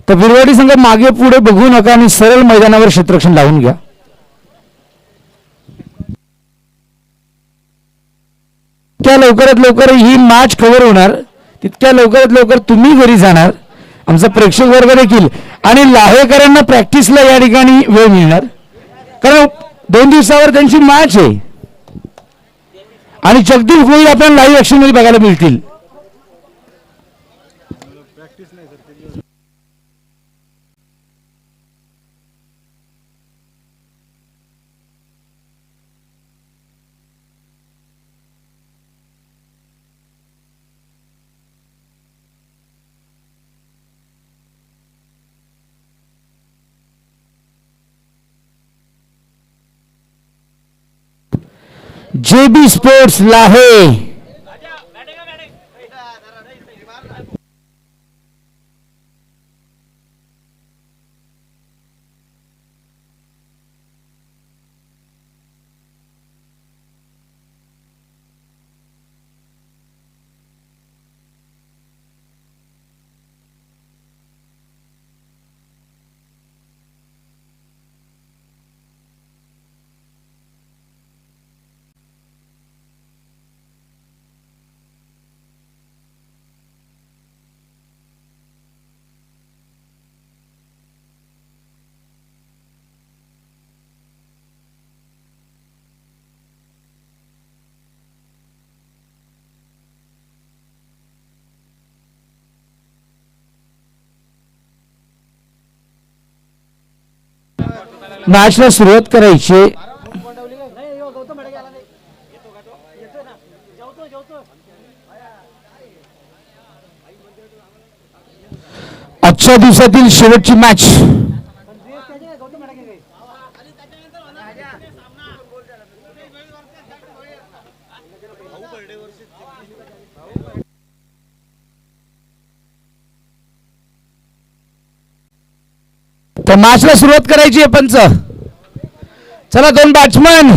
तर बिरवाडी संघ मागे पुढे बघू नका आणि सरळ मैदानावर क्षेत्ररक्षण लावून घ्या. तितक्या लवकरात लवकर ही मॅच कव्हर होणार, तितक्या लवकरात लवकर तुम्ही घरी जाणार, आमचा प्रेक्षक वर्ग देखील, आणि लाहेकरांना प्रॅक्टिसला या ठिकाणी वेळ मिळणार, कारण 2 दिवसावर त्यांची मॅच आहे आणि जगदीश गोळी आपल्याला लाईव्ह ऍक्शन मध्ये बघायला मिळतील. JB स्पोर्ट्स लाहे मॅचला सुरुवात करायची. आजच्या दिवसातील शेवटची मॅच. तर मॅचला सुरुवात करायची आहे पंच. चला 2 बॅट्समन.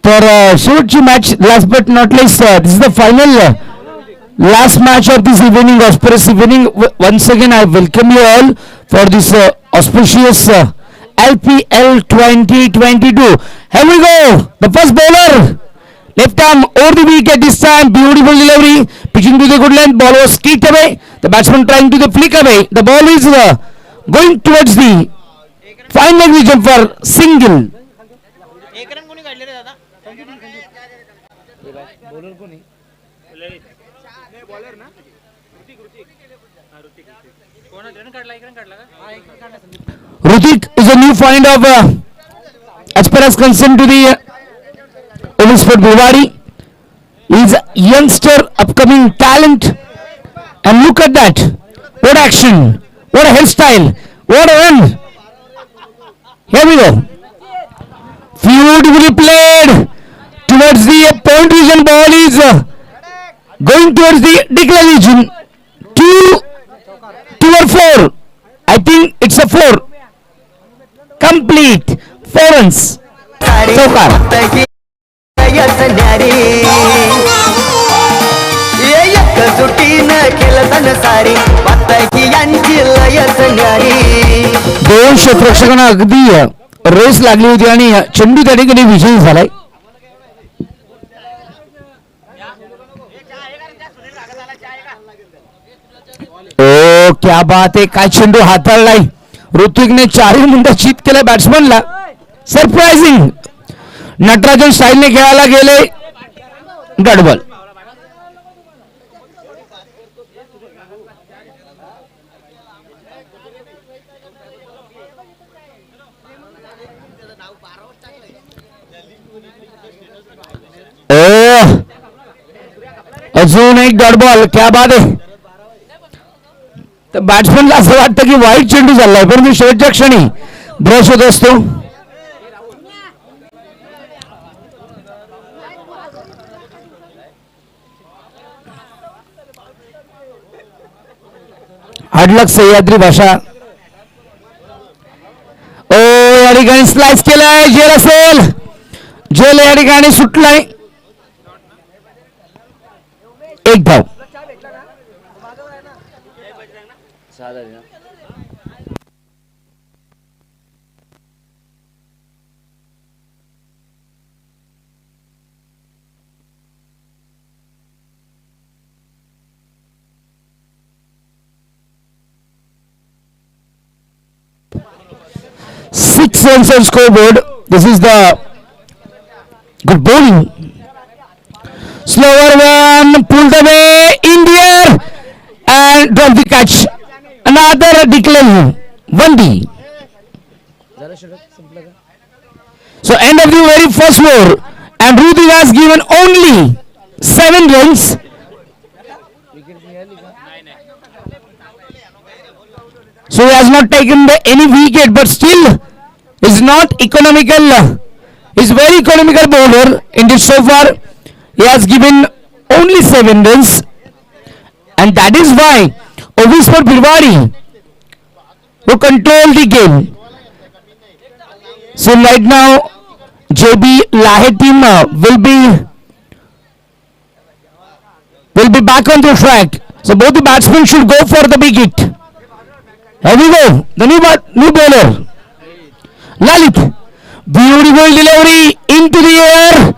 तर शेवटची match, last but not less, this is the final last match of this evening, auspicious evening. Once again I welcome you all for this auspicious LPL 2022. Here we go. The first bowler, left arm over the wicket this time. Beautiful delivery, pitching to the good length. Ball was kicked away. The batsman trying to the flick away. The ball is going towards the fine leg region for single. Rutik is a new find of as far as concerned to the Ovalsport Bhiwadi. He is a youngster, upcoming talent, and look at that! What action! What a hairstyle! What a run! Here we go. Beautifully played towards the point region. Ball is going towards the decline region. 2 or 4. I think it's a 4. Complete 4 runs. Chokar. दोन क्षेत्ररक्षकांना अगदी race लागली होती आणि चेंडू त्या ठिकाणी विजयी झालाय. ओ क्या बात आहे, काय चेंडू हाताळलाय ऋत्विकने. चारही मिनिटं चित केलं बॅट्समनला. सरप्राइझिंग नटराजन स्टाईलने खेळायला गेले. Dot ball. अजून एक डॉट बॉल. क्या बात आहे. तर बॅट्समनला असं वाटतं की वाईट चेंडू चाललाय, परंतु शेवटच्या क्षणी ब्रश होत असतो. हार्डलक सह्याद्री भाषा. ओ या ठिकाणी स्लाइस केलाय. जेल असेल. जेल या ठिकाणी सुटलाय. एक धाव. 6 runs on scoreboard. This is the good bowling. Slower one, pulled away in the air and dropped the catch. Another decline. 1D. So end of the very first over, and Rudy has given only 7 runs. So he has not taken any wicket, but still is not economical. Is very economical bowler. Indeed, so far he has given only 7 runs, and that is why Ovispor Birwadi, who control the game. So right now, JB Lahe team will be back on the track. So both the batsmen should go for the big hit. Here we go. The new bowler, Lalit. Beautiful delivery into the air.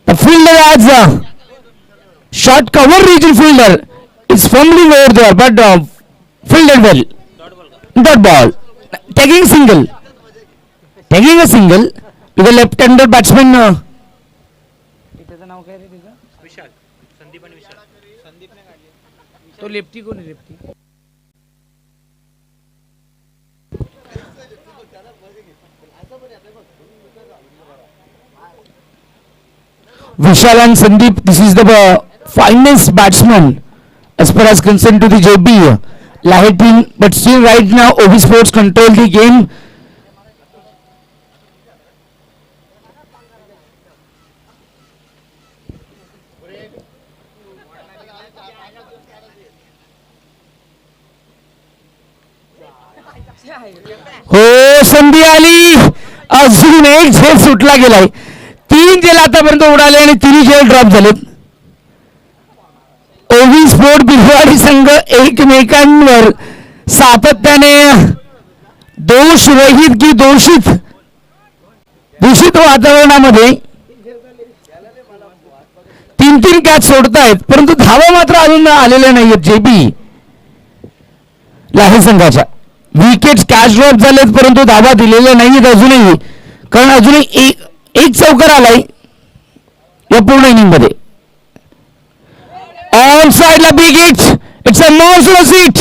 The fielder has a short cover region fielder. It's fumbling over there, but fielded well. Dot ball. Taking single. Taking a single to the left-hander batsman. तो lefty कोण आहे lefty? Vishal and Sandeep, this is the finest batsman as far as concerned to the JB Lahe team, but still right now OV Sports control the game. हो संधी आली. अजून एक झेल सुटला गेलाय. 3 झेल आतापर्यंत उडाले आणि 3 झेल ड्रॉप झालेत. ओव्ही स्पोर्ट बिलवाडी संघ एकमेकांवर सातत्याने दोषरहित की दूषित वातावरणामध्ये 3 कॅच सोडतायत, परंतु धावा मात्र अजून आलेल्या नाहीयेत जेबी लाहे संघाच्या. विकेट कॅच ड्रॉप झालेत, परंतु धावा दिलेल्या नाहीयेत अजूनही, कारण अजूनही एक चौकार आलाय या पूर्ण इनिंग मध्ये. ऑन साइडला big hit. It's a monstrous hit.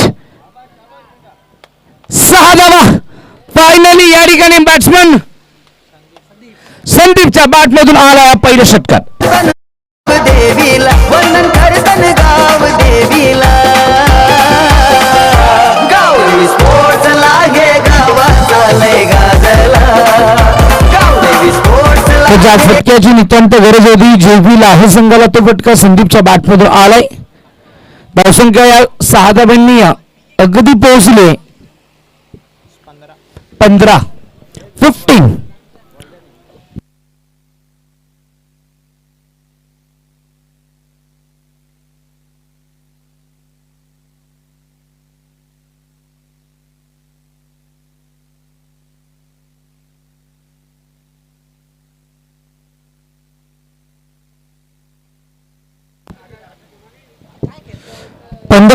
6 धावा फायनली या ठिकाणी बॅट्समन संदीपच्या बॅटमधून आला पहिल्या षटकात. देवीला वर्णन करतन गाव देवीला गाव स्पोर्ट्स लागे गावाचा लय गाजला गाव देवी स्पोर्ट्स ज्या फटक्याची नितांत गरज होती जेबी लाहे संघाला तो फटका संदीपच्या बॅटमधून आलाय. धावसंख्या या 6 धावांनी अगदी पोहोचले 15.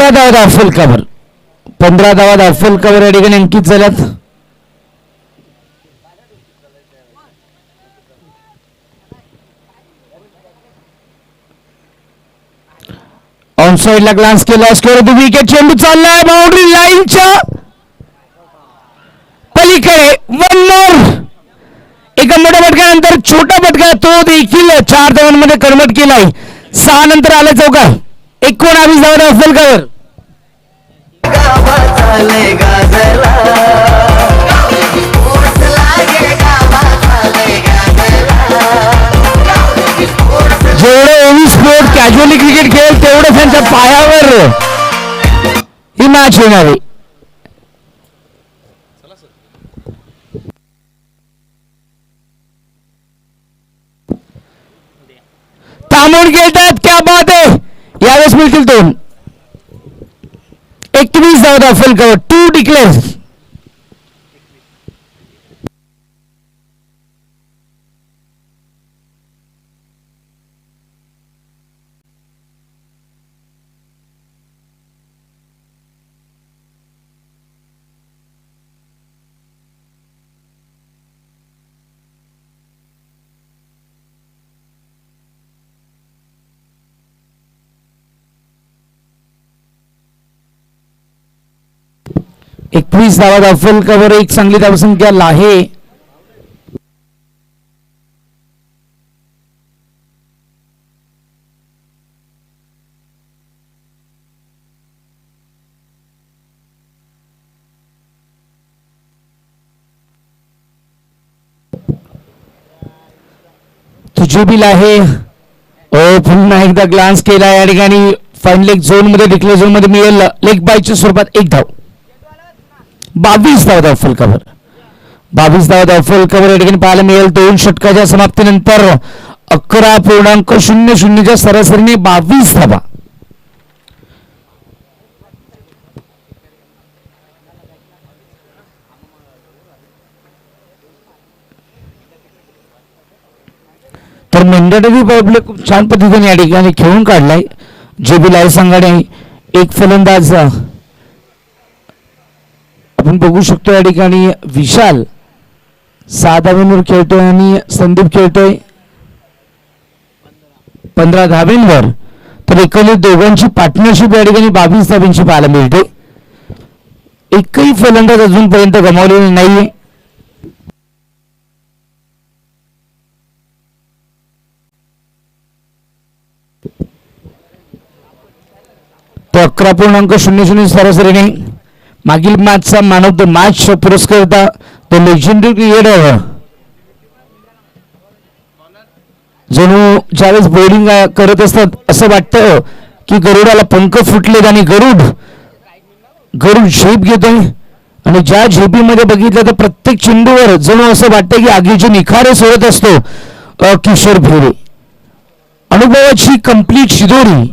15 धावा ऑफल कव्हर. 15 धावा ऑफल कव्हर या ठिकाणी अंकित झाल्यात. ऑन साइडला ग्लान्स केला. Score of the wicket. चेंडू चाललाय बाउंड्री लाईनच्या पलीकडे. One more. एका मोठ्या फटक्यानंतर छोटा फटका तो देखील 4 धावांमध्ये कन्वर्ट केलाय. 6 नंतर आला चौका. 19 धावा ऑफल कव्हर. गावाचा लय गाजला गावदेवी स्पोर्ट्स लागे गावाचा लय गाजला गावदेवी स्पोर्ट्स. जेवढं ओव्ही स्पोर्ट कॅज्युअली क्रिकेट खेळेल तेवढं त्यांच्या पायावर ही मॅच होणार आहे. थांबून खेळतात. क्या बात आहे. यावेळेस मिळतील 2. 21 धावा ऑफल कव्हर. 2 डिक्लेअर. एकवीस धावा ऑफल कव्हर. एक चांगली धावसंख्या आहे. तुझे बिल आहे. ओ पुन्हा एकदा ग्लान्स केला या ठिकाणी. फाईन लेग झोन मध्ये डिक्लेअर झोन मध्ये मिळेल लेग बायच्या स्वरूपात 1 धाव. 22 धावा ऑफल कव्हर. 22 धावा ऑफल कव्हर या ठिकाणी पाहायला मिळेल. 2 षटकाच्या समाप्तीनंतर 11.00 सरासरीने 22 धावा. तर मेंढरादेवी पब्लिक खूप छान पद्धतीने या ठिकाणी खेळून काढलाय. जेबी लाय संघाने एक फलंदाज आपण बघू शकतो या ठिकाणी. विशाल 6 धावांवर खेळतोय आणि संदीप खेळतोय 15 धावांवर. तर एकंदरीत दोघांची पार्टनरशिप या ठिकाणी 22 धावांची पाहायला मिळते. एकही फलंदाज अजूनपर्यंत गमावलेला नाहीये. तो 11.00 सरासरीने मागील मॅचचा मॅन ऑफ द मॅच पुरस्कार तो लेजेंडरी क्रिकेटर जणू ज्यावेळेस बॉलिंग करत असतात असं वाटतं की गरुडाला पंख फुटलेत आणि गरुड झेप घेतोय. आणि ज्या झेपीमध्ये बघितलं तर प्रत्येक चेंडूवर जणू असं वाटतं की आगीचे निखारे सोडत असतो किशोर भेरे. अनुभवाची कंप्लीट शिदोरी.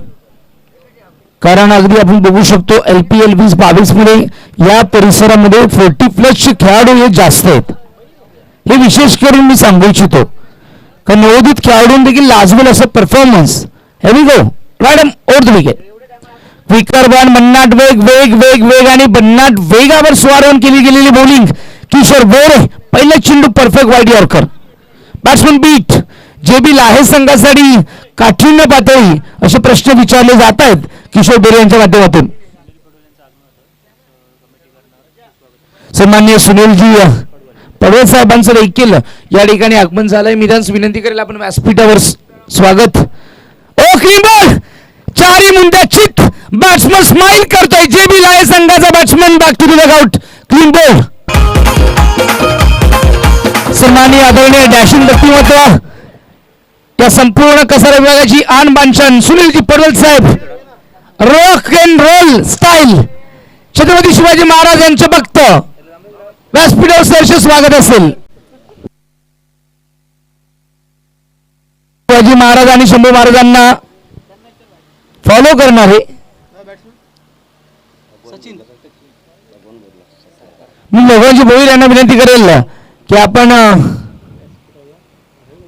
कारण अगदी आपण बघू शकतो LPL 2022 मध्ये या परिसरामध्ये 40+ खेळाडू हे जास्त आहेत. हे विशेष करून मी सांगू इच्छितो कारण नवोदित खेळाडून देखील लाजवेल असं परफॉर्मन्स. हे we go madam over the wicket. Quicker ball. भन्नाट वेग वेग वेग वेग आणि भन्नाट वेगावर स्वार केली गेलेली बॉलिंग किशोर भेरे. पहिला चेंडू perfect wide yorker. Batsman beat. जेबी लाहे संघासाठी काठिण्य पातळी असे प्रश्न विचारले जात आहेत किशोर भेरे यांच्या माध्यमातून. सन्माननीय सुनीलजी पडवळ साहेबांचं देखील या ठिकाणी आगमन झालंय. मी त्यांस विनंती करेल आपण व्यासपीठावर स्वागत. ओ क्लीन बॉल. 4 मुंड्या चित. बॅट्समन स्माइल करतोय. जेबी लाहे संघाचा batsman back to the dugout. Clean ball. सन्माननीय आदरणीय डॅशिंग व्यक्तिमत्व या संपूर्ण कसारा विभागाची आन बांछन सुनीलजी पडवळ साहेब. Rock and roll style Chhatrapati Shivaji Maharaj यांचे भक्त व्यासपीठावर सहर्ष स्वागत असेल. शिवाजी महाराज आणि शंभू महाराजांना फॉलो करणारे मी भगवानजी भोईर यांना विनंती करेल की आपण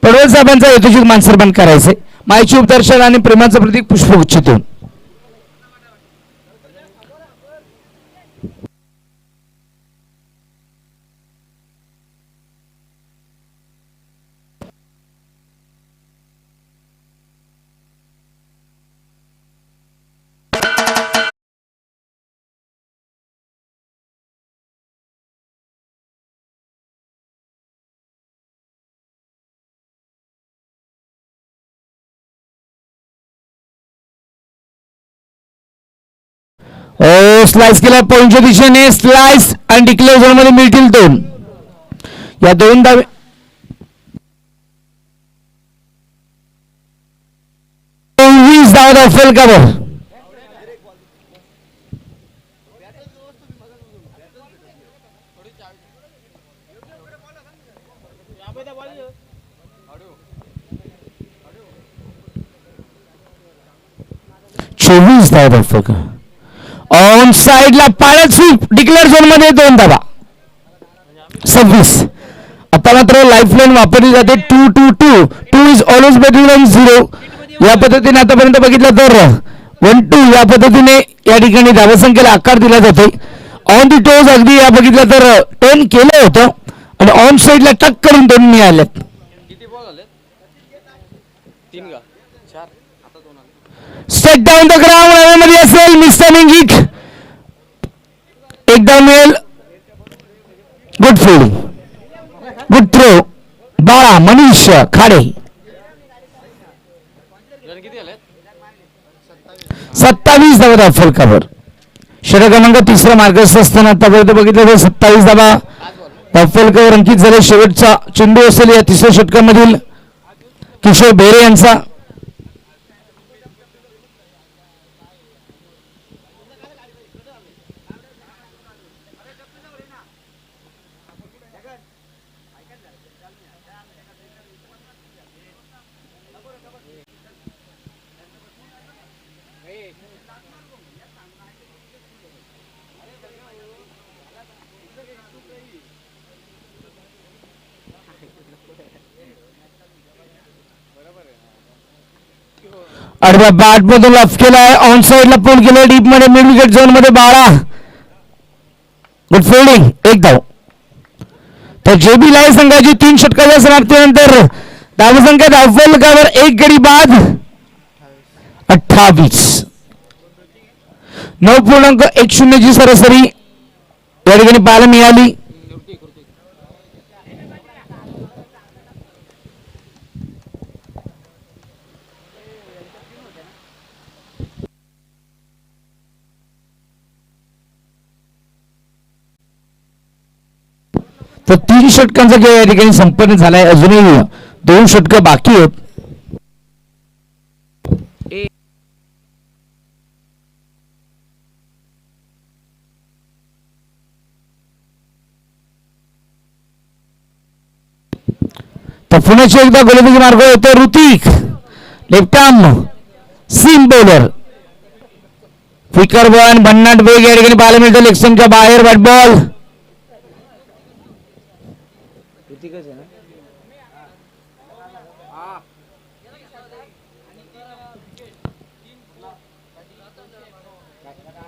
पडवळ साहेबांचा यथोचित मानसन्मान करायचे. मायची उपदर्शन आणि प्रेमाचं प्रतीक पुष्पगुच्छ देऊन. स्लाइस केला पॉईंटच्या दिशेने स्लाइस आणि डिक्लेअर झोन मध्ये मिळतील 2. या 2 धावे 24 धावा फलकावर. चोवीस धावा फलक ऑन साइडला पाळत स्वीप डिक्लेअर झोन मध्ये 2 धावा. 26. आता मात्र लाईफलाईन वापरली जाते 2-2-2. 2 इज ऑलवेज बेटर दॅन 0. या पद्धतीने आतापर्यंत बघितलं तर 1-2 या पद्धतीने या ठिकाणी धावसंख्येला आकार दिला जातो. ऑन दी टोज अगदी या बघितलं तर 10 केलं होतं आणि ऑन साइडला टक करून 2 मिळालेत. स्टेट डाऊन द ग्राउंड हवेमध्ये असेल मिस्टरिंग हिट. एक डाऊन मिळेल. Good fielding good throw. बाळा मनीष खाडे 27 धावा फलकावर. षटक क्रमांक 3 मार्गस्थ असताना आतापर्यंत बघितलं तर 27 धावा फलकावर अंकित झाले. शेवटचा चेंडू असेल या 3ऱ्या षटकामधील किशोर बेरे यांचा. अर्ध्या बॅट मधून ऑफ केलाय. ऑन साइडला पूल केलं डीप मध्ये मिड विकेट झोन मध्ये 12. Good fielding. एक धाव. तर जेबी लाय संघाची 3 षटकाच्या समाप्तीनंतर धावसंख्या धावफलकावर 1 गडी बाद 28. 9.10 ची सरासरी या ठिकाणी पाहायला मिळाली. तर 3 षटकांचा खेळ या ठिकाणी संपन्न झालाय. अजूनही 2 षटकं बाकी आहेत. तर पुण्याची एकदा गोलंदाजी मार्ग होतो Hrithik. Left arm seam bowler. फिकर बॉल भन्नाट वेग या ठिकाणी पाहायला मिळतो. लेक्समच्या बाहेर बॅट बॉल.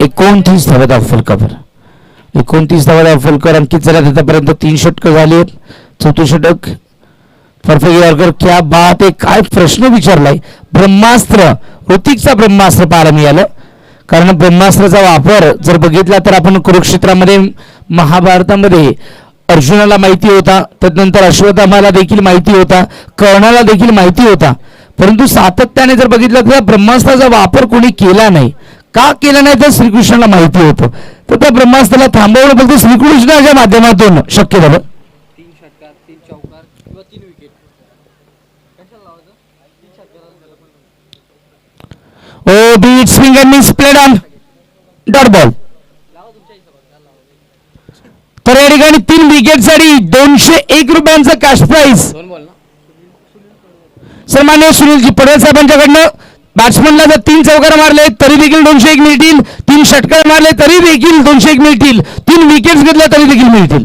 एकोणतीस धावा फलकावर. 29 धावा फलकर अंकित झाल्यात. आतापर्यंत 3 षटकं झाली आहेत. 4थं षटक परफेक्ट यॉर्कर. क्या बात आहे. काय प्रश्न विचारलाय. ब्रह्मास्त्र ऋतिकचा ब्रह्मास्त्र पाहायला मिळालं. कारण ब्रह्मास्त्राचा वापर जर बघितला तर आपण कुरुक्षेत्रामध्ये महाभारतामध्ये अर्जुनाला माहिती होता. त्यानंतर अश्वत्थामाला देखील माहिती होता. कर्णाला देखील माहिती होता. परंतु सातत्याने जर बघितलं तर ब्रह्मास्त्राचा वापर कोणी केला नाही. का केलं नाही तर श्रीकृष्णाला माहिती होतं. तर त्या ब्रह्मास्त्राला थांबवणं फक्त श्रीकृष्णाच्या माध्यमातून शक्य झालं. 3 षटकार 3 चौकार किंवा 3 विकेट कशाला लावायचं. 3 षटकाराला oh beat swing and miss played on dot ball. तर या ठिकाणी 3 विकेटसाठी 201 रुपयांचा कॅश प्राइज. 2 बॉल ना. सन्मान्य सुनीलजी पटेल साहेबांच्याकडनं. बॅट्समनला जर 3 चौकार मारले तरी देखील 201 मिळतील. 3 षटकार मारले तरी देखील 201 मिळतील. 3 विकेट्स घेतल्या तरी देखील मिळतील.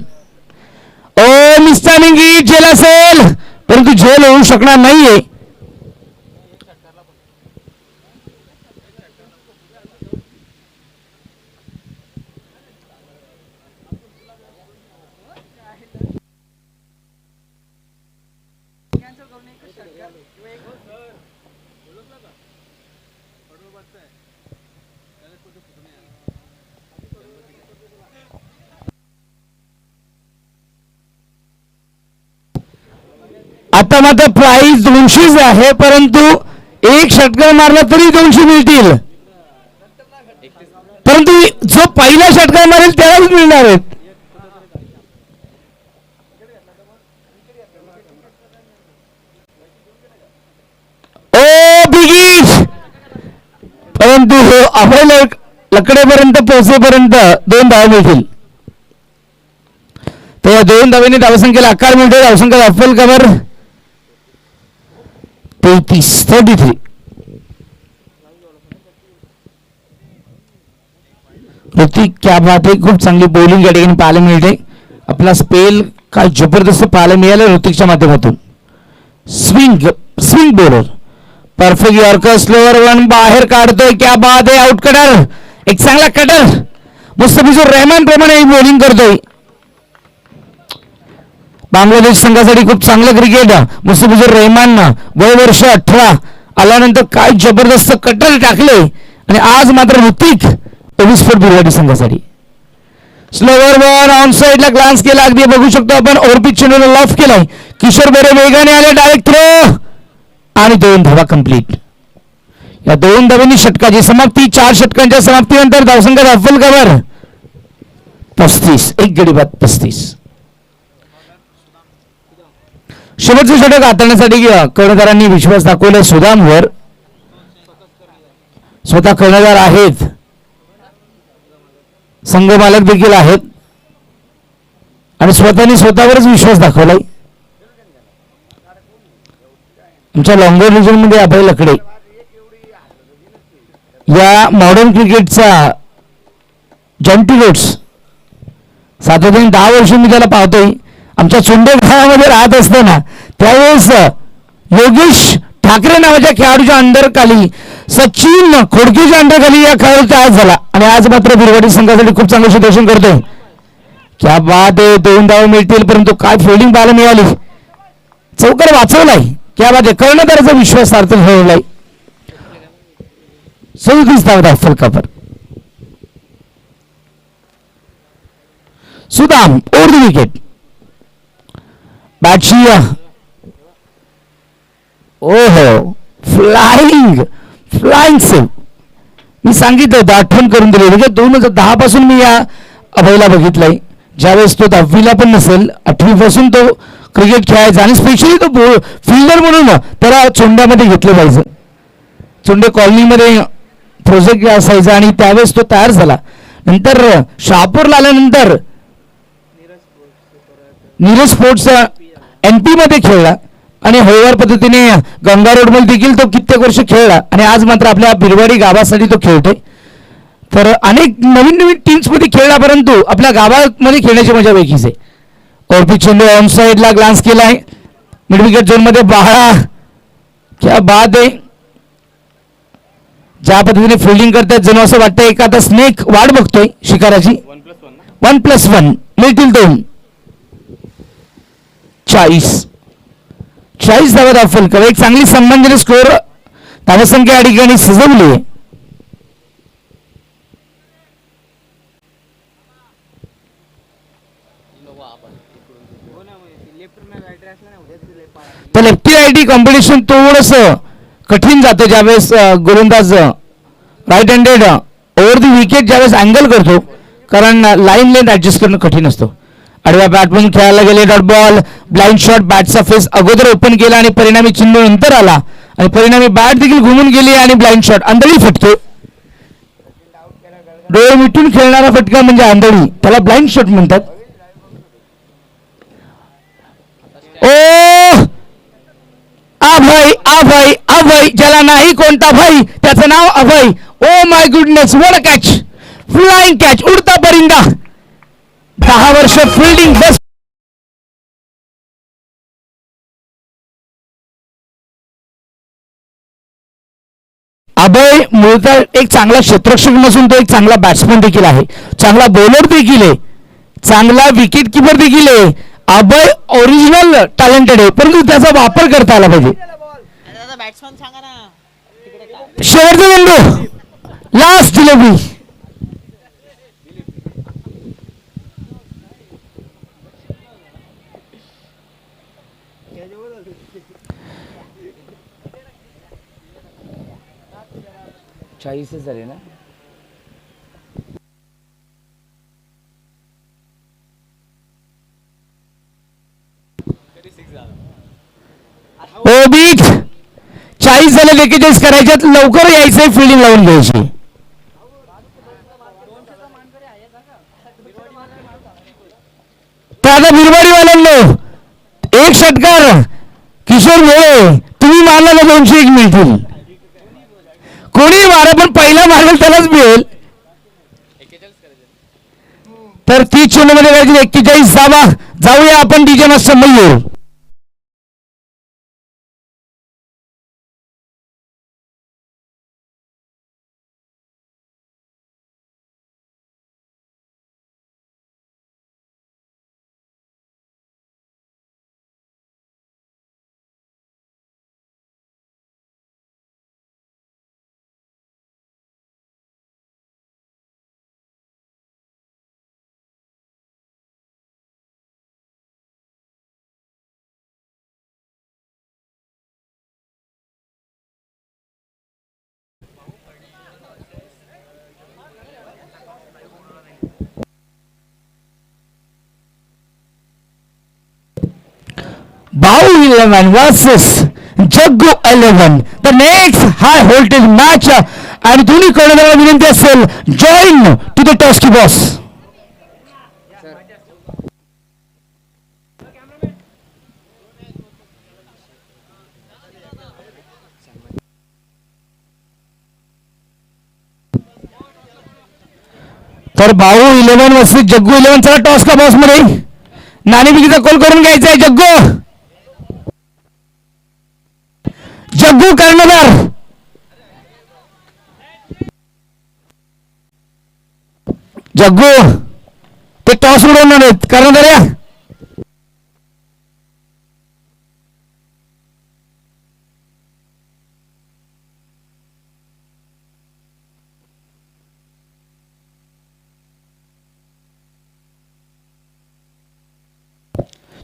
ओ मिस्टरिंग हिट झेल असेल परंतु झेल होऊ शकणार नाहीये. आता मात्र प्राइस 200 आहे परंतु 1 षटकार मारला तरी 200 मिळतील. परंतु जो पहिला षटकार मारेल त्यालाच मिळणार आहेत. ओ बिगीच, परंतु अभय लकडेपर्यंत पोहोचेपर्यंत 2 धावा मिळतील. तर या 2 धावेने धावसंख्येला आकार मिळतो. धावसंख्या अफल कव्हर 33. ऋतिक क्या बात आहे, खूप चांगली बॉलिंग या ठिकाणी पाहायला मिळते. आपला स्पेल काय जबरदस्त पाहायला मिळालं ऋतिकच्या माध्यमातून. Swing bowler, perfect yorker, slower one बाहेर काढतोय. क्या बात आहे, आउट कटर, एक चांगला कटर. मुस्तफिजुर रहमान प्रमाणे बॉलिंग करतोय. बांगलादेश संघासाठी खूप चांगलं क्रिकेट. मुस्तफिजुर रहमान वय वर्ष 18 आल्यानंतर काय जबरदस्त कटर टाकले. आणि आज मात्र ऋतिक 24 फूट बिरवाडी संघासाठी. स्लोवर बॉल ऑन साइडला ग्लान्स केला, अगदी बघू शकतो आपण. ओव्हरपिच चेंडूला लॉफ केलाय. किशोर बेरे वेगाने आले, डायरेक्ट थ्रो आणि 2 धावा कंप्लीट. या 2 धावांनी षटकाची समाप्ती. 4 षटकांच्या समाप्तीनंतर धावसंख्या अफल कव्हर 35. एक गडी बाद 35. शेवटचं षटक हाताळण्यासाठी कर्णधारांनी विश्वास दाखवला सुदामवर. स्वतः कर्णधार आहेत, संघ मालक देखील आहेत आणि स्वतःवरच विश्वास दाखवलाय. आमच्या लॉंगर रिजन मध्ये अभय लकडे या मॉडर्न क्रिकेटचा जॉन्टी रोड्स सातत्याने 10 वर्ष मी त्याला पाहतोय. आमच्या चुंडे गावामध्ये राहत असताना त्यावेळेस योगेश ठाकरे नावाच्या खेळाडूच्या अंडरखाली, सचिन खोडकेच्या अंडरखाली या खेळाडूचा आज झाला. आणि आज मात्र बिरवाडी संघासाठी खूप चांगलं क्षेत्ररक्षण करतोय. क्या बात आहे, 2 धावा मिळतील, परंतु काय फिल्डिंग पाहायला मिळाली. चौकार वाचवलाय. क्या बात आहे, कर्णधाराचा विश्वास सार्थ ठरवलाय. 37 धावा अफल cover. Sudam over the wicket. बॅटशिया ओहो, फ्लाइंग सेव्ह. मी सांगितलं होतं, आठवण करून दिली. म्हणजे 2010 पासून मी या अभयला बघितलंय. ज्यावेळेस तो 10वीला पण नसेल, 8वी पासून तो क्रिकेट खेळायचा. आणि स्पेशली तो फिल्डर म्हणून त्याला चोंड्यामध्ये घेतलं पाहिजे. चोंडे कॉलनीमध्ये प्रोजेक्ट असायचा आणि त्यावेळेस तो तयार झाला. नंतर शहापूरला आल्यानंतर नीरज स्पोर्ट्स NP मध्ये खेळला आणि हळूवार पद्धतीने गंगा रोड मध्ये देखील तो कित्येक वर्ष खेळला. आणि आज मात्र आपल्या बिरवाडी गावासाठी तो खेळतोय. तर अनेक नवीन टीम्स मध्ये खेळला, परंतु आपल्या गावामध्ये खेळण्याची मजा वेगळीच आहे. ओव्हरपिच चेंडू ऑन साइडला ग्लान्स केलाय. मिड विकेट झोन मध्ये बाळा, क्या बात आहे. ज्या पद्धतीने फिल्डिंग करतात जणू असं वाटतं एखादा स्नेक वाट बघतोय शिकाराची. 1+1 मिळतील 2. 40 धावा अफल कव्हर. एक चांगली सन्मानजनक स्कोअर धावसंख्या या ठिकाणी सजवली आहे. तर लेफ्टी रायटी कॉम्पिटिशन थोडस कठीण जातं ज्यावेळेस गोलंदाज right handed over the wicket ज्यावेळेस अँगल करतो, कारण लाईन लेंथ ऍडजस्ट करणं कठीण असतं. आडव्या बॅटमधून खेळायला गेले, डॉट बॉल, ब्लाइंड शॉट. बॅटचा फेस अगोदर ओपन केला आणि परिणामी चिन्ह नंतर आला आणि परिणामी बॅट देखील घुमून गेली आणि ब्लाइंड शॉट. आंधळी फटके, डोळे मिटून खेळणारा फटका म्हणजे आंधळी, त्याला ब्लाइंड शॉट म्हणतात. ओ अभय अभय अभय, ज्याला नाही कोणता भाई त्याचं नाव Abhay. Oh my goodness, what a catch, flying catch, उडता परिंदा. 10 वर्ष फिल्डिंग बेस्ट. अभय मूळतः एक चांगला क्षेत्ररक्षक नसून तो एक चांगला बॅट्समन देखील आहे, चांगला बॉलर देखील आहे, चांगला विकेट किपर देखील आहे. अभय ओरिजिनल टॅलेंटेड आहे, परंतु त्याचा वापर करता आला पाहिजे. शेवटचा चेंडू, लास्ट डिलिव्हरी. झाले ना. 40 झाले 41 करायच्यात, लवकर यायचंय, फिल्डिंग लावून घ्यायची. तर आता बिरवाडीवाल्यांनो, एक षटकार किशोर मोळे, तुम्ही मारला तर 201 मिळतील. कोणी मारा, पण पहिला मारेल त्यालाच मिळेल. तर 30 चेंडूमध्ये करायची 41 धावा. जाऊया आपण DJ master Mayur. Bao 11 versus Jaggu 11. The next high voltage match. आणि दोन्ही कर्णधाराला विनंती असेल, जॉईन टू द टॉस्की बॉस. तर भाऊ 11 वर्सेस जग्गू 11. चला टॉस का बॉस मध्ये नाणी बिकीचा कॉल करून घ्यायचा आहे. जग्गू कर्णधार. जग्गू ते टॉस उडवणार आहेत. कर्णधार या.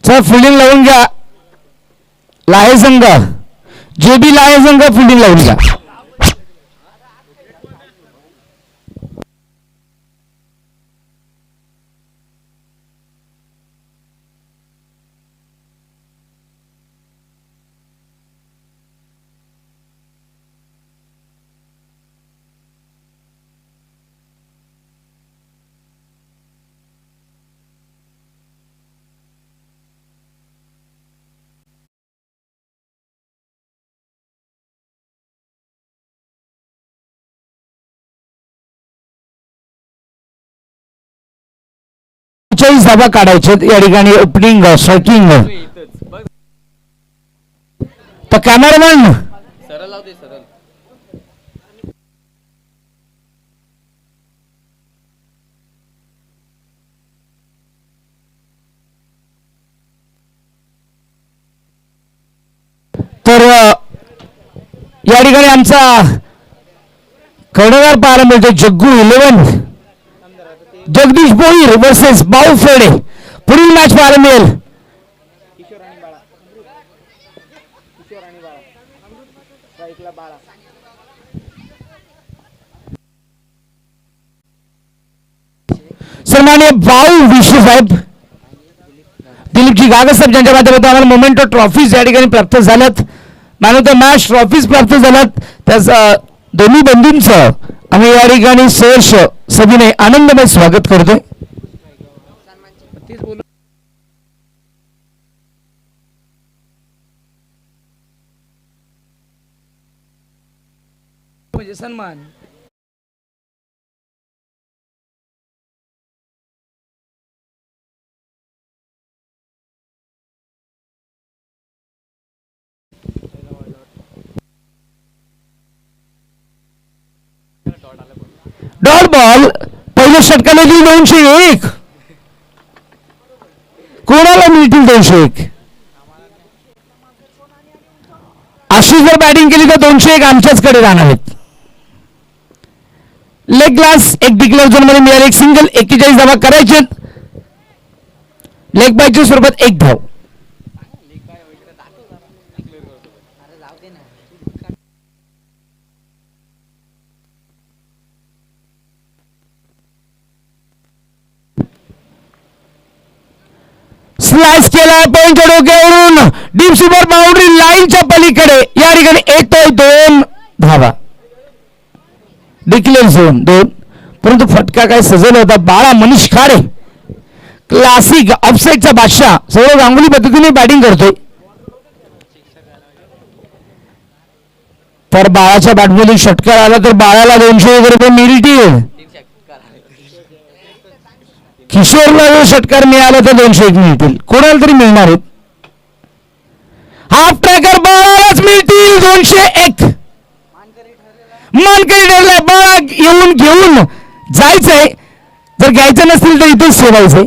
चला फिल्डिंग लावून घ्या. लाहे संघ, जे बी लाहे संघ फिल्डिंग लावून घ्या. धाबा काढायचे या ठिकाणी. Opening striking. तर कॅमेरामॅन सरळ लावते सरळ. तर या ठिकाणी आमचा कर्णधार पाहायला मिळतो जग्गू 11. जगदीश भोईर वर्सेस बाऊ फेडे. पुढील मॅच पाहायला मिळेल. सन्माननीय भाऊ विशू साहेब, दिलीपजी गागस साहेब ज्यांच्या माध्यमातून आम्हाला मोमेंटो ट्रॉफीज या ठिकाणी प्राप्त झाल्यात. Man of the match trophies प्राप्त झाल्यात. त्याच दोन्ही बंधूंचं आम्ही या ठिकाणी सहर्ष सभेने आनंदमय स्वागत करतोय. म्हणजे सन्मान. डॉट बॉल पहिल्या षटकाला 201. कोणाला मिळतील 201? अशी जर बॅटिंग केली तर 201 आमच्याचकडे राहणार आहेत. लेग ग्लास एक डिक्लेअर झोन मध्ये मिळाले. एक सिंगल 41 धावा करायचे. लेग बायच्या स्वरूपात 1 धाव. स्लाइस केला पॉइंटच्या डोक्यावरून डीप सुपर बाउंड्री लाईनच्या पलीकडे या ठिकाणी येतोय 2 धावा. Declare zone 2. परंतु फटका काय सजवला होता बाळा मनीष खाडे क्लासिक ऑफसाईडचा बादशाह सौरव गांगुली पद्धतीने बॅटिंग करतोय. तर बाळाच्या बॅटमध्ये षटकार आला तर बाळाला 200 रुपये मिळतील. किशोरला जर षटकार मिळाला तर 201 मिळतील. कोणाला तरी मिळणार आहेत. हाफ ट्रॅकर बाळालाच मिळतील 201. मानकरी ठरलाय बाळा येऊन घेऊन जायचंय. जर घ्यायचं नसेल तर इथेच ठेवायचंय.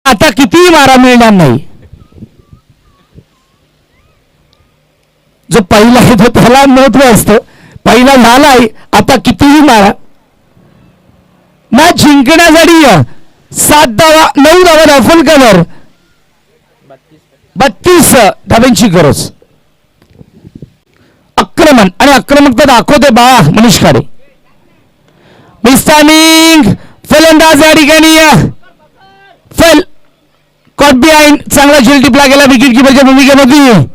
आता कितीही मारा मिळणार नाही. जो पहिला आहे तो त्याला महत्व असतं. पहिला झालाय आता कितीही मारा. मॅच जिंकण्यासाठी 7 धावा 9 धावा राफल कव्हर 32 धाब्यांची गरज. आक्रमण आणि आक्रमकता दाखवते बाळा मनीष खाडे. मिस्टानिंग फलंदाज या ठिकाणी फेल कॉट बिहाइंड. चांगला झेल टिपला गेला विकेट किपरच्या भूमिकेमध्ये.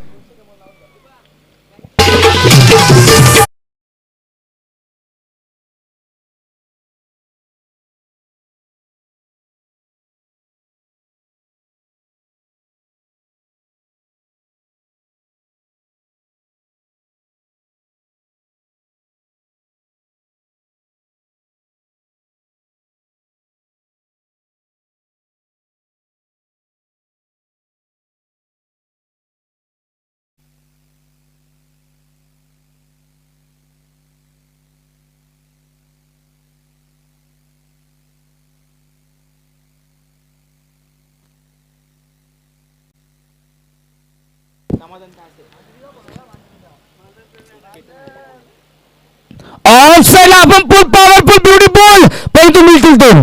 ऑफ साईडला आपण फुल पॉवरफुल ब्युटिफुल परंतु मिळतील 2.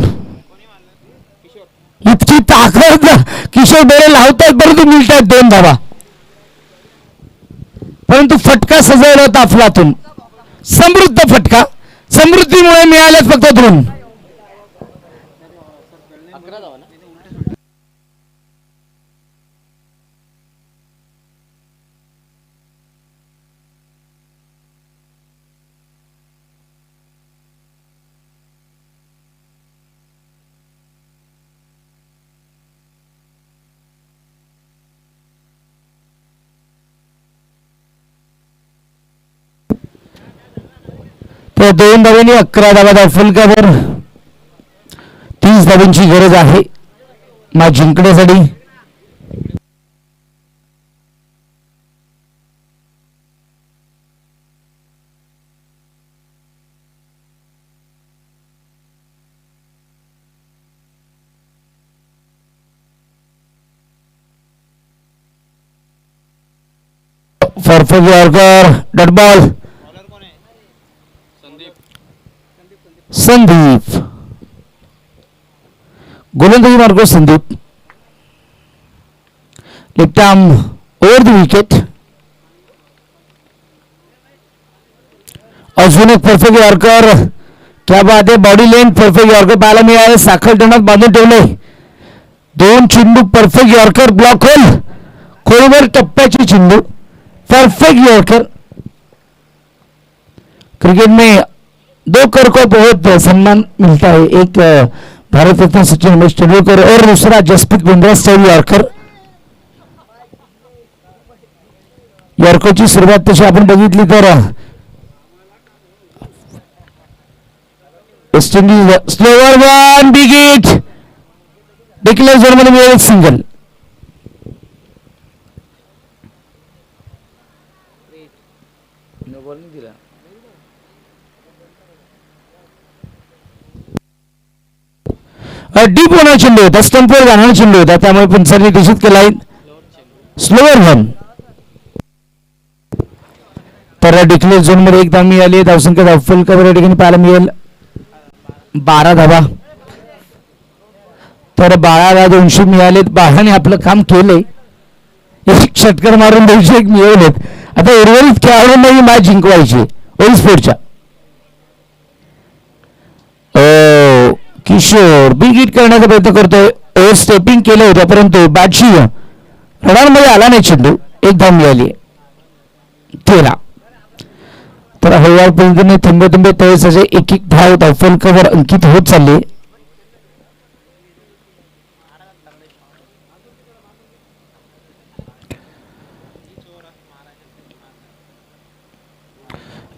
इतकी ताकद किशोर डोळे लावतात परंतु मिळतात 2 धावा. परंतु फटका सजवला होता अफलातून. समृद्ध फटका. समृद्धीमुळे मिळालेच फक्त 2. तर 2 धावांनी 11 धावा दाखल कव्हर. 30 धावांची गरज आहे मॅच जिंकण्यासाठी. Perfect yorker dot ball. Sandeep गोलंदाजी मार्गो Sandeep left arm over the wicket. अजून एक परफेक्ट यॉर्कर. क्या बात आहे. बॉडी लेंथ परफेक्ट यॉर्कर पाहायला मिळाले. साखर टणात बांधून ठेवले. 2 चेंडू परफेक्ट यॉर्कर ब्लॉक होल. खोलवर टप्प्याची चेंडू परफेक्ट यॉर्कर. क्रिकेट में 2 को बहुत सम्मान मिलता है. एक भारत रत्न सचिन उमेश तेंदुलकर और दूसरा जसप्रीत बुमराह स्टाइल यॉर्कर. यॉर्करची सुरुवात तशी आपण बघितली तर West Indies slower 1 big hit. Declare zone मध्ये मिळेल सिंगल. डीप होणार चेंडू होता. स्टंपवर जाणारा चेंडू होता त्यामुळे पंचांनी घोषित केलाय स्लोअर 1. तर डिक्लेअर झोन मध्ये 1 धाव मिळाली. धावसंख्या धावफल कव्हर या ठिकाणी पाहायला मिळेल 12 धावा. तर 12ला 200 मिळालेत. 12ने आपलं काम केलंय. एक षटकार मारून 201 मिळवलेत आता उर्वरित खेळाडूंना ही मॅच जिंकवायची ओरिस्पोर्टच्या. किशोर बिग हिट करण्याचा प्रयत्न करतोय. ओव्हर स्टेपिंग केलं होतं परंतु बॅटशी रडांमध्ये आला नाही चेंडू. एक धाव मिळाली 13. तर हळूहळू पद्धतीने थेंबे तळेसाचे एक एक धाव फलकावर अंकित होत चालले.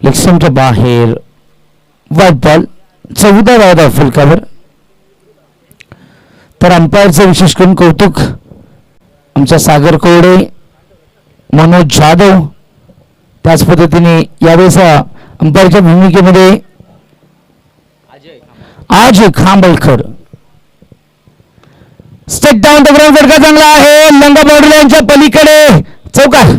लेक्समच्या बाहेर वाईट बॉल. 14 धाव फलकावर. तर अंपायरचं विशेष करून कौतुक आमच्या सागर कोरडे, मनोज जाधव. त्याच पद्धतीने यावेळेस अंपायरच्या भूमिकेमध्ये Ajay Khambalkar. Straight down the ground. फटका चांगला आहे. लंगा बाउंड्री लाईनच्या पलीकडे चौकार.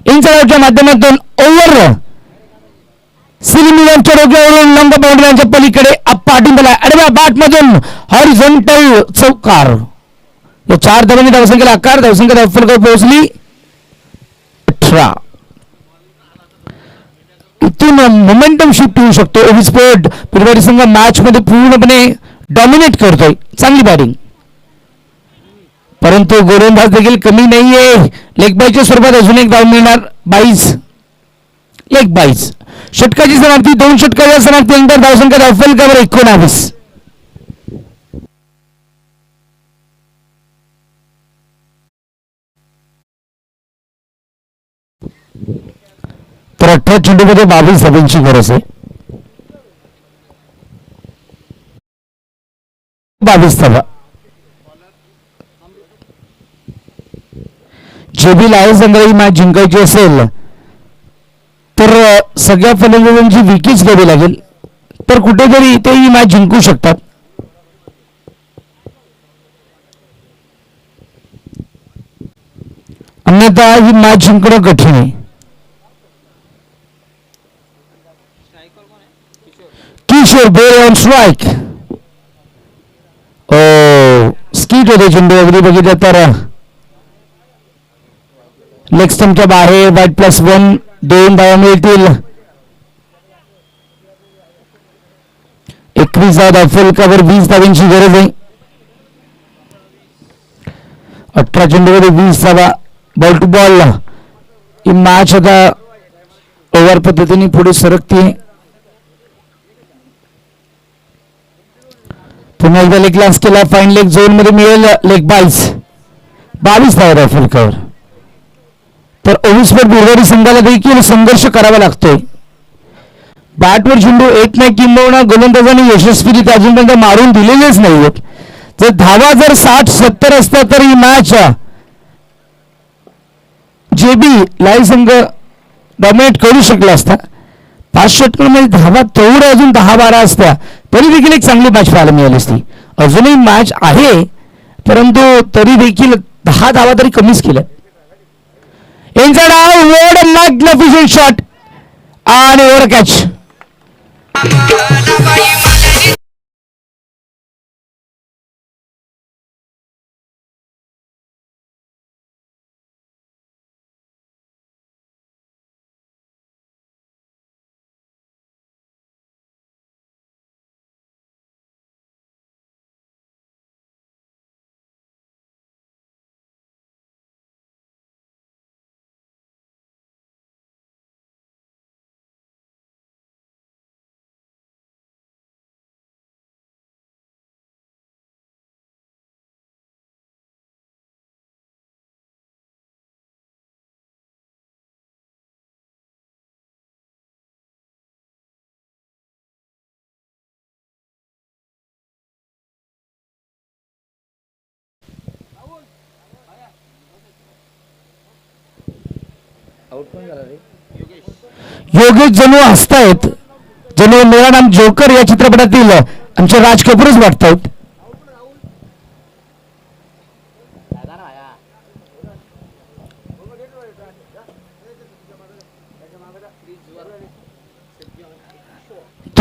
इनसाइडच्या माध्यमातून ओव्हर सिलिमियनच्या डोक्यावरून लंब बाउंड्रीच्या पलीकडे पाठवून दिला. आडव्या बॅट मधून हॉरिझॉन्टल चौकार. या 4 धावांनी धावसंख्येला आकार. धावसंख्या धावफलकावर पोहोचली 18. इथून मोमेंटम शिफ्ट होऊ शकतो. ओव्हिस्पोर्ट पिरवाडी संघ मॅच मध्ये पूर्णपणे डॉमिनेट करतोय. चांगली बॅटिंग परंतु गोलंदाज देखील कमी नाहीये. लेग बायच्या स्वरूपात अजून एक धाव मिळणार. 22 लेग 22. षटकाची समाप्ती. 2 षटकाच्या समाप्तीनंतर धावसंख्या धावफलकावर 19. तर 18 चेंडूमध्ये 22 धावांची गरज आहे. 22 धावा. जेबी लायन्स संघ ही मॅच जिंकायची असेल तर सगळ्या फलंदाजांची विकेट्स घ्यावी लागेल. तर कुठेतरी ते ही मॅच जिंकू शकतात. अन्यथा ही मॅच जिंकणं कठीण आहे. किशोर बेर ऑन स्ट्राईक. स्कीट होते चेंडू. अगदी बघितलं तर लेग स्टंपच्या बाहेर. बॅट +1. 2 धावा मिळतील. 21 धावा फलकावर 20 धावांची गरज आहे. 18 चेंडूमध्ये 20 धावा. Ball to ball. ही मॅच आता ओव्हर पद्धतीने पुढे सरकते. पुन्हा एकदा लेग ग्लास केला. फाईन लेग झोन मध्ये मिळेल. लेग 22 धावा फलकावर. तर ओव्हिस्पोर्ट बिरवाडी संघाला देखील संघर्ष करावा लागतोय. बॅटवर चेंडू येत नाही किंबहुना गोलंदाजांनी यशस्वीरित्या अजूनपर्यंत मारून दिलेलेच नाहीयेत. जर धावा 60-70 असता तर ही मॅच जेबी लाईव्ह संघ डॉमिनेट करू शकला असता. 5 षटकांमध्ये धावा तेवढ्या अजून 10-12 असत्या तरी देखील एक चांगली मॅच पाहायला मिळाली असती. अजूनही मॅच आहे परंतु तरी देखील 10 धावा तरी कमीच केल्या. Inside out. What a magnificent shot आणि ओव्हर कॅच. योगेश जणू हसतायत. जणू मेरा नाम जोकर या चित्रपटातील आमचे राज कपूरच वाटतायत.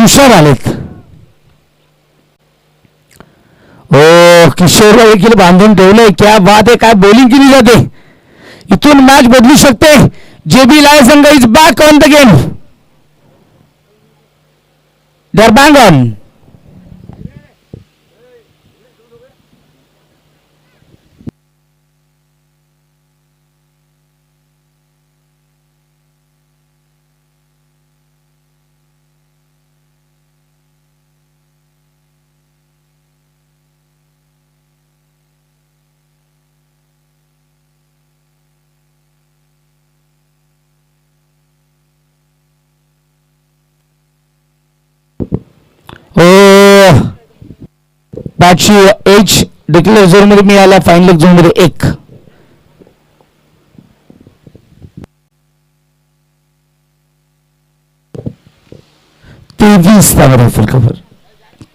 हुशार आलेत. ओ किशोरला देखील बांधून ठेवलंय. क्या बात आहे. काय बॉलिंग केली जाते. इथून मॅच बदलू शकते. JB लाय संघ is back on the game. दर बँग ऑन. बॅटची एज डिक्लेअर झोन मध्ये मिळाला. फाईन झोन मध्ये 1. तेवीस धावा ऑफल कव्हर.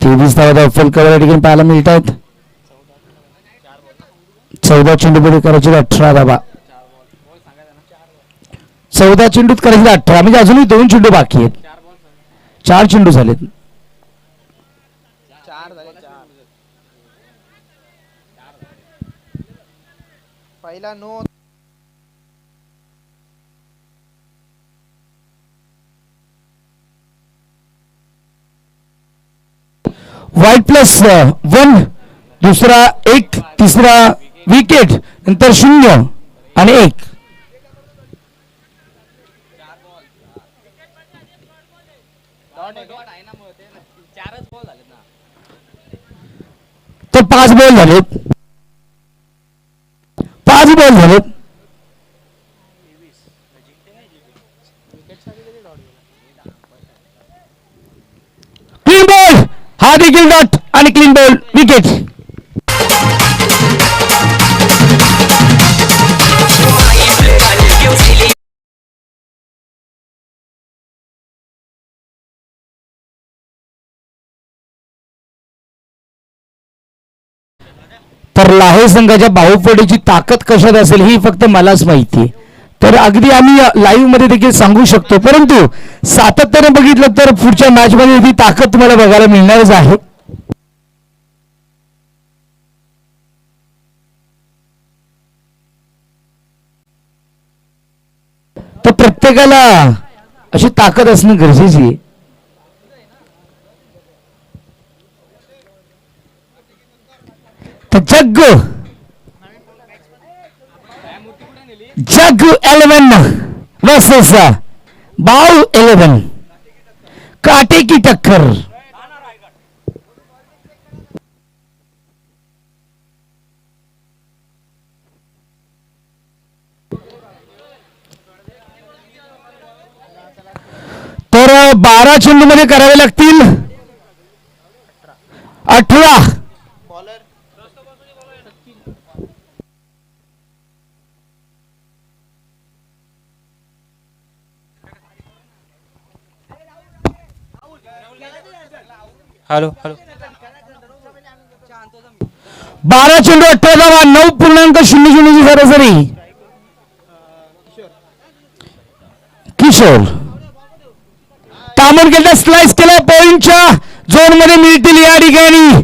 23 धावा ऑफल कव्हर या ठिकाणी पाहायला मिळत आहेत. 14 चेंडूमध्ये करायचे 18 धावा. 14 चेंडूत करायचे 18 म्हणजे अजूनही 2 चेंडू बाकी आहेत. 4 चेंडू झालेत. पहिला नो. वाईट +1. दुसरा 1. तिसरा विकेट. नंतर 0 आणि 1. तर 5 बॉल झालेत. 5 बॉल झालेत. Clean ball. हा देखील डॉट आणि क्लीन बॉल. विकेट. तर लाहे संघाच्या बाहुफडीची ताकद कशात असेल ही फक्त मलाच माहिती आहे. तर अगदी आम्ही लाईव्ह मध्ये देखील सांगू शकतो. परंतु सातत्याने बघितलं तर पुढच्या मॅच मध्ये ही ताकद तुम्हाला बघायला मिळणारच आहे. तर प्रत्येकाला अशी ताकद असणं गरजेची आहे. तर जग 11 वर्सेस बाव 11. काटे की टक्कर. तर 12 चेंडू मध्ये करावे लागतील 18. बॉलर. Hello hello. 12 चेंडू 18 धावा. 9.00 ची सरासरी. किशोर तामून गेला. स्लाइस केला. पॉइंटच्या झोन मध्ये मिळतील या ठिकाणी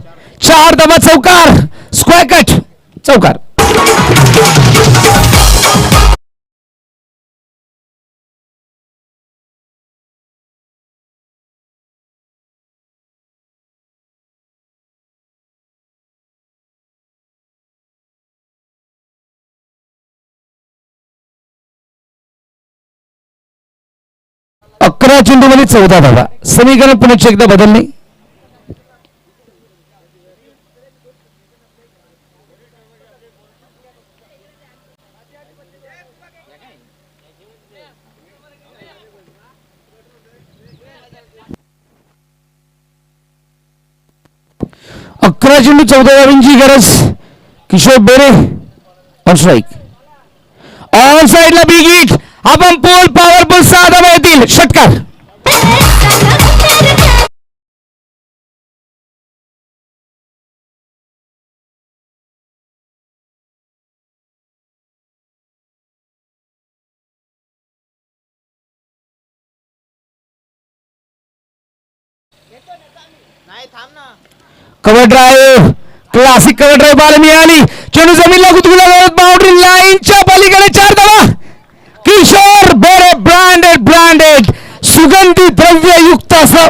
4 धावा. चौकार. Square cut. चौकार. अकरा चेंडू मध्ये 14 धावा. समीकरण पुन्हा एकदा बदलणे. अकरा चेंडू 14 धावांची गरज. किशोर बेरे ऑन स्ट्राईक. ऑन साइडला बिग हिट. आपण पोल पॉवरफुल 6 धावा येतील. षटकार. नाही थांब ना. Cover drive, classic cover drive ball मिळाली. चेंडू जमीनला गुदगुला, बाउंड्री लाईनच्या पलीकडे 4 धावा. किशोर बेरे ब्रँडेड सुगंधी द्रव्ययुक्त असं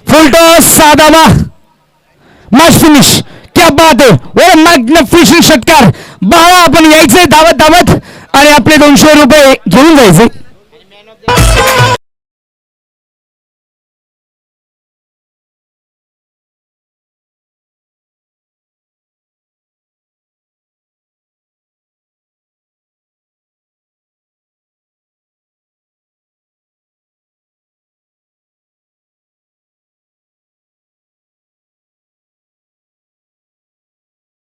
फुल टॉस, 6 धावा. Match finish. क्या बात आहे. वर मॅग्निफिशंट षटकार. बाळा आपण यायचंय धावत आणि आपले 200 रुपये घेऊन जायचे.